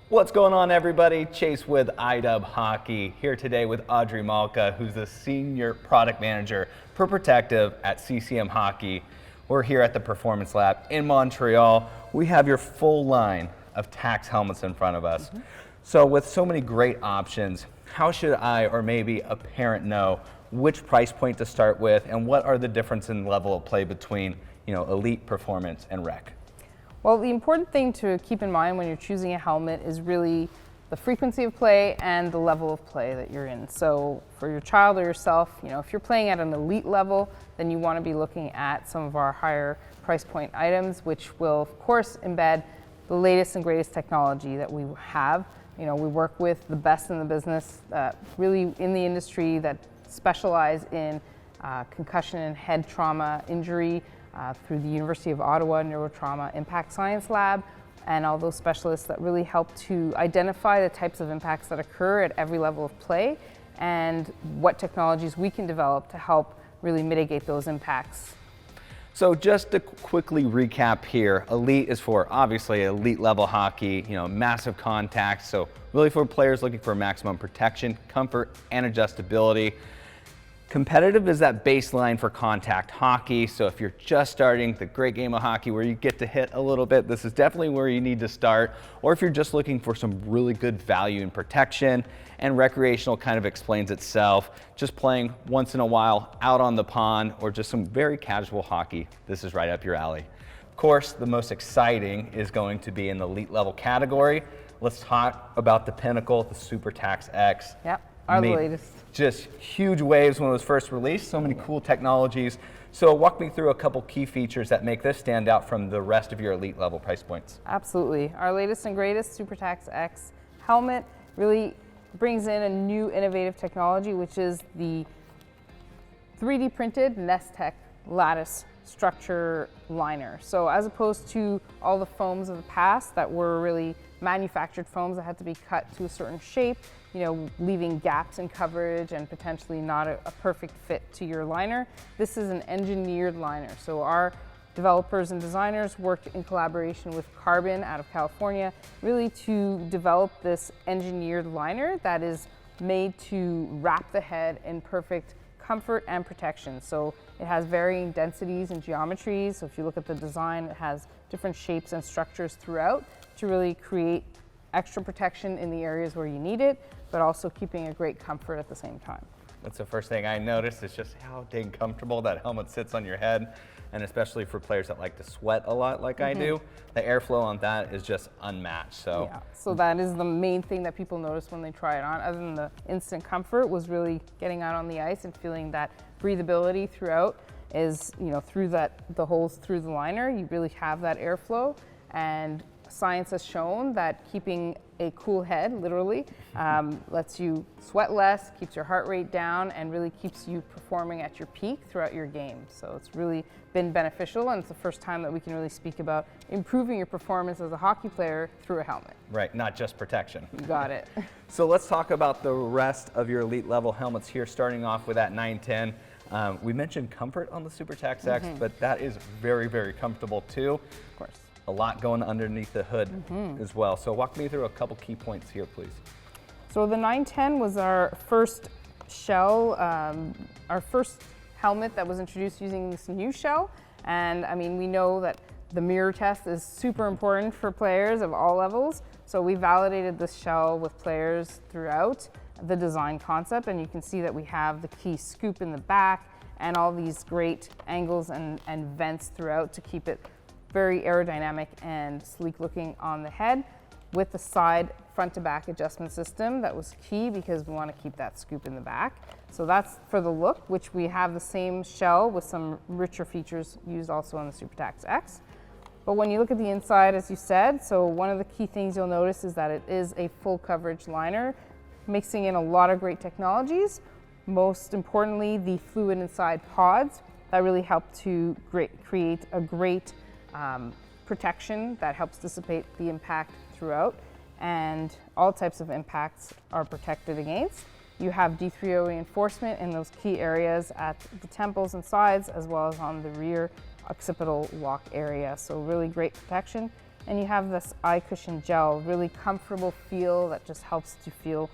What's going on, everybody? Chase with iDub Hockey here today with Audrey Malka, who's the Senior Product Manager for Protective at CCM Hockey. We're here at the Performance Lab in Montreal. We have your full line of Tacks helmets in front of us. So with so many great options, how should I or maybe a parent know which price point to start with, and what are the difference in level of play between, elite, performance, and rec? Well, the important thing to keep in mind when you're choosing a helmet is really the frequency of play and the level of play that you're in. So for your child or yourself, if you're playing at an elite level, then you want to be looking at some of our higher price point items, which will of course embed the latest and greatest technology that we have. We work with the best in the business, really in the industry, that specialize in concussion and head trauma injury, through the University of Ottawa Neurotrauma Impact Science Lab, and all those specialists that really help to identify the types of impacts that occur at every level of play and what technologies we can develop to help really mitigate those impacts. So just to quickly recap here, elite is for obviously elite level hockey, massive contact, so really for players looking for maximum protection, comfort, and adjustability. Competitive is that baseline for contact hockey, so if you're just starting the great game of hockey where you get to hit a little bit, this is definitely where you need to start. Or if you're just looking for some really good value and protection, and recreational kind of explains itself, just playing once in a while out on the pond or just some very casual hockey, this is right up your alley. Of course, the most exciting is going to be in the elite level category. Let's talk about the pinnacle, the Super Tacks X. Yep, our latest. Just huge waves when it was first released, so many cool technologies. So walk me through a couple key features that make this stand out from the rest of your elite level price points. Absolutely. Our latest and greatest Super Tacks X helmet really brings in a new innovative technology, which is the 3D printed Nestec lattice structure liner. So as opposed to all the foams of the past that were really manufactured foams that had to be cut to a certain shape, leaving gaps in coverage and potentially not a perfect fit to your liner. This is an engineered liner. So our developers and designers worked in collaboration with Carbon out of California, really to develop this engineered liner that is made to wrap the head in perfect comfort and protection. So it has varying densities and geometries. So if you look at the design, it has different shapes and structures throughout to really create extra protection in the areas where you need it, but also keeping a great comfort at the same time. That's the first thing I noticed, is just how dang comfortable that helmet sits on your head. And especially for players that like to sweat a lot like I do, the airflow on that is just unmatched. So that is the main thing that people notice when they try it on, other than the instant comfort, was really getting out on the ice and feeling that breathability throughout is, through the holes through the liner, you really have that airflow. And science has shown that keeping a cool head, literally, lets you sweat less, keeps your heart rate down, and really keeps you performing at your peak throughout your game. So it's really been beneficial, and it's the first time that we can really speak about improving your performance as a hockey player through a helmet. Right, not just protection. You got it. So let's talk about the rest of your elite level helmets here, starting off with that 910. We mentioned comfort on the Super Tacks X, but that is very, very comfortable too. Of course. A lot going underneath the hood as well. So walk me through a couple key points here, please. So the 910 was our first shell, our first helmet that was introduced using this new shell. And we know that the mirror test is super important for players of all levels. So we validated this shell with players throughout the design concept. And you can see that we have the key scoop in the back and all these great angles and vents throughout to keep it very aerodynamic and sleek looking on the head, with the side front to back adjustment system. That was key because we want to keep that scoop in the back. So that's for the look, which we have the same shell with some richer features used also on the Super Tacks X. But when you look at the inside, as you said, so one of the key things you'll notice is that it is a full coverage liner, mixing in a lot of great technologies. Most importantly, the fluid inside pods that really help to create a great protection that helps dissipate the impact throughout, and all types of impacts are protected against. You have D3O reinforcement in those key areas at the temples and sides, as well as on the rear occipital lock area. So really great protection. And you have this eye cushion gel, really comfortable feel that just helps to feel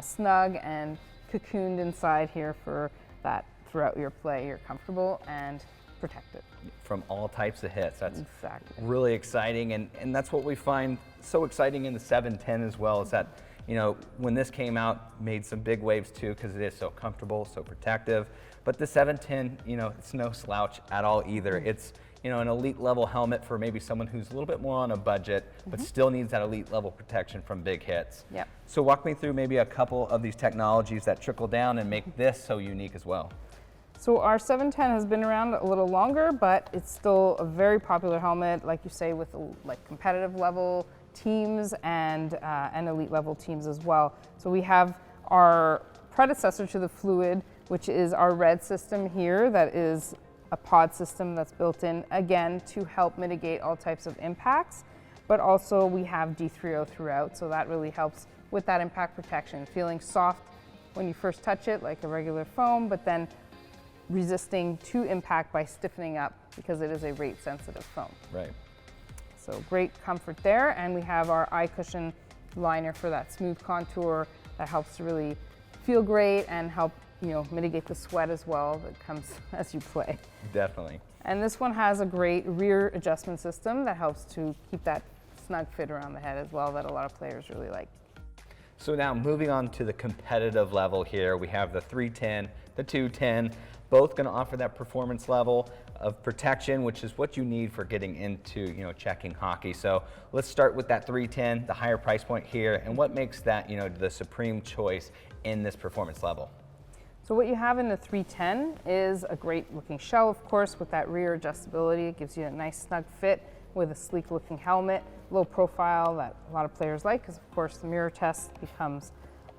snug and cocooned inside here for that throughout your play. You're comfortable and protected. From all types of hits. That's exactly really exciting, and that's what we find so exciting in the 710 as well, is that, you know, when this came out, made some big waves too, because it is so comfortable, so protective. But the 710, you know, it's no slouch at all either. It's, you know, an elite level helmet for maybe someone who's a little bit more on a budget, but still needs that elite level protection from big hits. Yep. So walk me through maybe a couple of these technologies that trickle down and make this so unique as well. So our 710 has been around a little longer, but it's still a very popular helmet, like you say, with like competitive level teams and elite level teams as well. So we have our predecessor to the Fluid, which is our red system here, that is a pod system that's built in, again, to help mitigate all types of impacts. But also we have D3O throughout, so that really helps with that impact protection, feeling soft when you first touch it, like a regular foam, but then resisting to impact by stiffening up because it is a rate sensitive foam. Right. So great comfort there, and we have our eye cushion liner for that smooth contour that helps to really feel great and help, you know, mitigate the sweat as well that comes as you play. Definitely. And this one has a great rear adjustment system that helps to keep that snug fit around the head as well, that a lot of players really like. So now moving on to the competitive level here, we have the 310, the 210, both going to offer that performance level of protection, which is what you need for getting into, you know, checking hockey. So let's start with that 310, the higher price point here, and what makes that, you know, the supreme choice in this performance level. So what you have in the 310 is a great looking shell, of course, with that rear adjustability. It gives you a nice snug fit with a sleek looking helmet, low profile that a lot of players like, because of course the mirror test becomes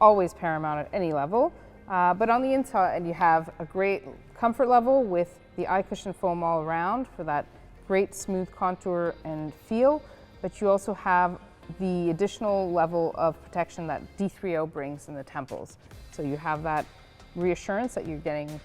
always paramount at any level. But on the inside, you have a great comfort level with the eye cushion foam all around for that great smooth contour and feel. But you also have the additional level of protection that D3O brings in the temples. So you have that reassurance that you're getting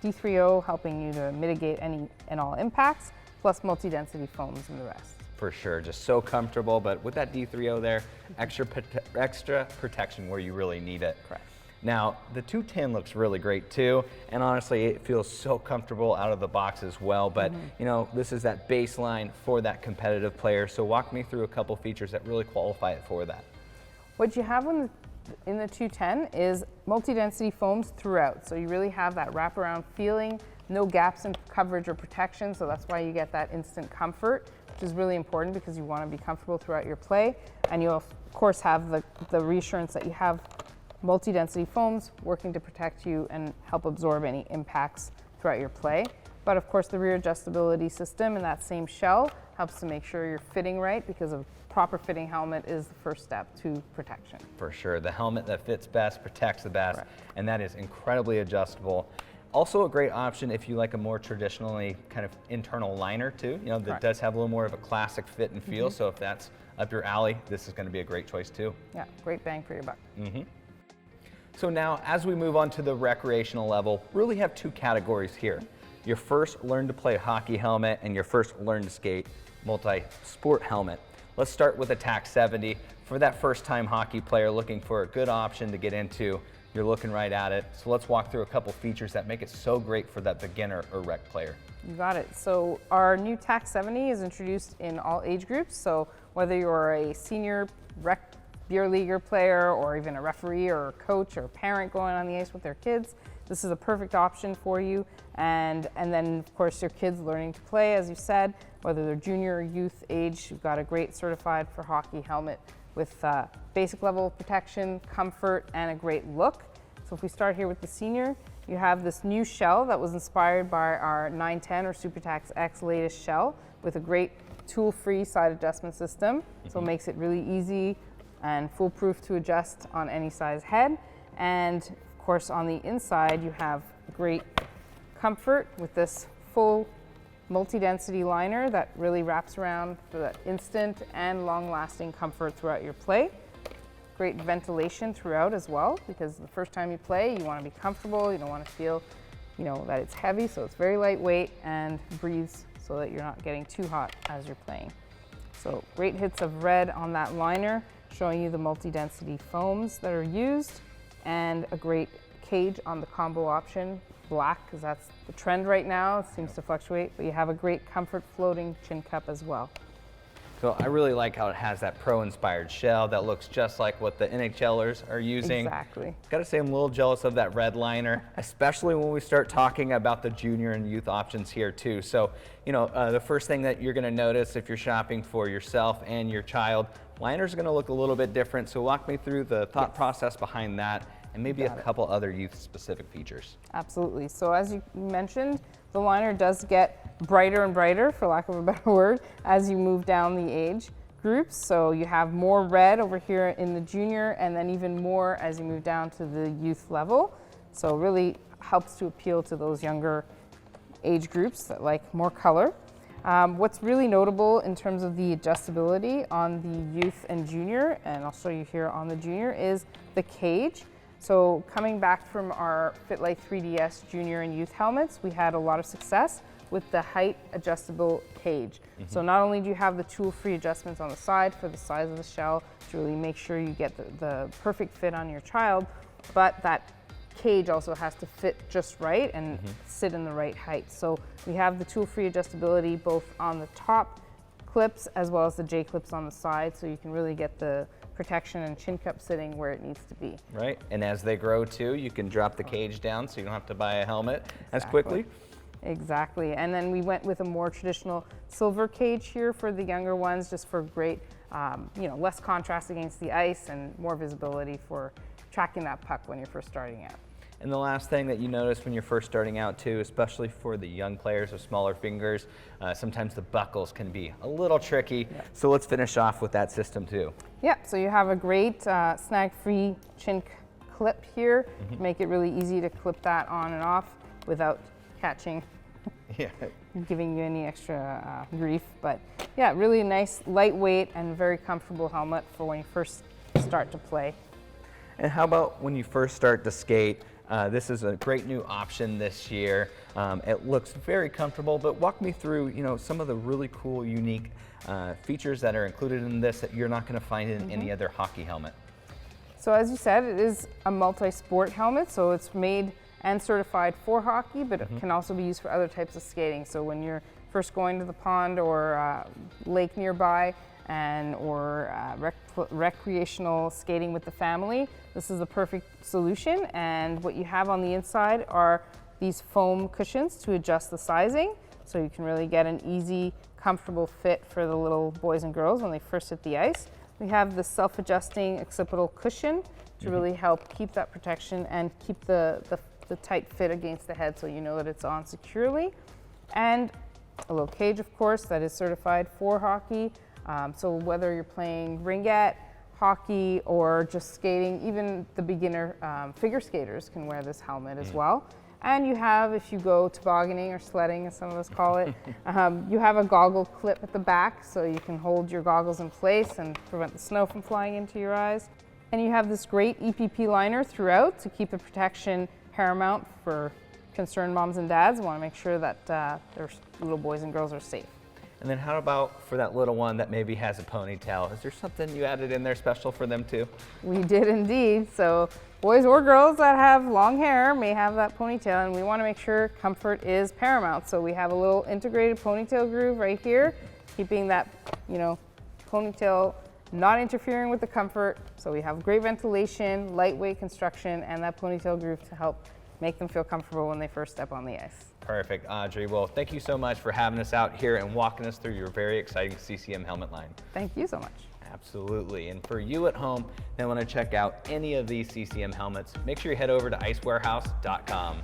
D3O helping you to mitigate any and all impacts, plus multi-density foams and the rest. For sure, just so comfortable, but with that D3O there, extra protection where you really need it. Correct. Now, the 210 looks really great too, and honestly, it feels so comfortable out of the box as well, but you know, this is that baseline for that competitive player, so walk me through a couple features that really qualify it for that. What you have in the 210 is multi-density foams throughout, so you really have that wraparound feeling, no gaps in coverage or protection, so that's why you get that instant comfort, which is really important because you want to be comfortable throughout your play, and you'll of course have the reassurance that you have multi-density foams working to protect you and help absorb any impacts throughout your play. But of course the rear adjustability system in that same shell helps to make sure you're fitting right, because a proper fitting helmet is the first step to protection. For sure, the helmet that fits best protects the best, Correct. and that is incredibly adjustable. Also a great option if you like a more traditionally kind of internal liner too, you know, that Correct. does have a little more of a classic fit and feel, so if that's up your alley, this is going to be a great choice too. Yeah, great bang for your buck. So now, as we move on to the recreational level, really have two categories here. Your first learn to play hockey helmet and your first learn to skate multi-sport helmet. Let's start with a Tacks 70. For that first time hockey player looking for a good option to get into, you're looking right at it. So let's walk through a couple features that make it so great for that beginner or rec player. You got it. So our new Tacks 70 is introduced in all age groups. So whether you're a senior rec beer leaguer player or even a referee or a coach or a parent going on the ice with their kids, this is a perfect option for you. And then of course your kids learning to play, as you said, whether they're junior or youth age, you've got a great certified for hockey helmet with basic level of protection, comfort, and a great look. So if we start here with the senior, you have this new shell that was inspired by our 910 or Super Tacks X latest shell with a great tool-free side adjustment system. So it makes it really easy and foolproof to adjust on any size head. And of course on the inside you have great comfort with this full multi-density liner that really wraps around for that instant and long-lasting comfort throughout your play. Great ventilation throughout as well, because the first time you play you want to be comfortable, you don't want to feel, you know, that it's heavy, so it's very lightweight and breathes so that you're not getting too hot as you're playing. So great hits of red on that liner, showing you the multi-density foams that are used, and a great cage on the combo option, black, because that's the trend right now. It seems to fluctuate, but you have a great comfort floating chin cup as well. So I really like how it has that pro-inspired shell that looks just like what the NHLers are using. Exactly. Gotta say, I'm a little jealous of that red liner, especially when we start talking about the junior and youth options here too. So, you know, the first thing that you're gonna notice if you're shopping for yourself and your child, liners are gonna look a little bit different. So walk me through the thought process behind that, and maybe a couple other youth-specific features. Absolutely. So as you mentioned, the liner does get brighter and brighter, for lack of a better word, as you move down the age groups. So you have more red over here in the junior, and then even more as you move down to the youth level. So it really helps to appeal to those younger age groups that like more color. What's really notable in terms of the adjustability on the youth and junior, and I'll show you here on the junior, is the cage. So coming back from our FitLight 3DS junior and youth helmets, we had a lot of success with the height adjustable cage. So not only do you have the tool-free adjustments on the side for the size of the shell to really make sure you get the perfect fit on your child, but that cage also has to fit just right and sit in the right height. So we have the tool-free adjustability both on the top clips as well as the J clips on the side, so you can really get the protection and chin cup sitting where it needs to be. Right, and as they grow too, you can drop the cage down so you don't have to buy a helmet as quickly. Exactly, and then we went with a more traditional silver cage here for the younger ones, just for great, you know, less contrast against the ice and more visibility for tracking that puck when you're first starting out. And the last thing that you notice when you're first starting out too, especially for the young players with smaller fingers, sometimes the buckles can be a little tricky. So let's finish off with that system too. Yeah, so you have a great snag-free chin clip here to make it really easy to clip that on and off without catching, giving you any extra grief. But yeah, really nice, lightweight, and very comfortable helmet for when you first start to play. And how about when you first start to skate? This is a great new option this year. It looks very comfortable, but walk me through, you know, some of the really cool, unique features that are included in this that you're not going to find in any other hockey helmet. So as you said, it is a multi-sport helmet, so it's made and certified for hockey, but it can also be used for other types of skating. So when you're first going to the pond or lake nearby, or recreational skating with the family, this is the perfect solution. And what you have on the inside are these foam cushions to adjust the sizing, so you can really get an easy, comfortable fit for the little boys and girls when they first hit the ice. We have the self-adjusting occipital cushion to really help keep that protection and keep the tight fit against the head, so you know that it's on securely. And a little cage, of course, that is certified for hockey. So whether you're playing ringette, hockey, or just skating, even the beginner figure skaters can wear this helmet as well. And you have, if you go tobogganing or sledding, as some of us call it, you have a goggle clip at the back, so you can hold your goggles in place and prevent the snow from flying into your eyes. And you have this great EPP liner throughout to keep the protection paramount for concerned moms and dads who want to make sure that their little boys and girls are safe. And then how about for that little one that maybe has a ponytail? Is there something you added in there special for them too? We did indeed. So boys or girls that have long hair may have that ponytail, and we want to make sure comfort is paramount. So we have a little integrated ponytail groove right here, keeping that, you know, ponytail not interfering with the comfort. So we have great ventilation, lightweight construction, and that ponytail groove to help make them feel comfortable when they first step on the ice. Perfect, Audrey. Well, thank you so much for having us out here and walking us through your very exciting CCM helmet line. Thank you so much. Absolutely. And for you at home that want to check out any of these CCM helmets, make sure you head over to icewarehouse.com.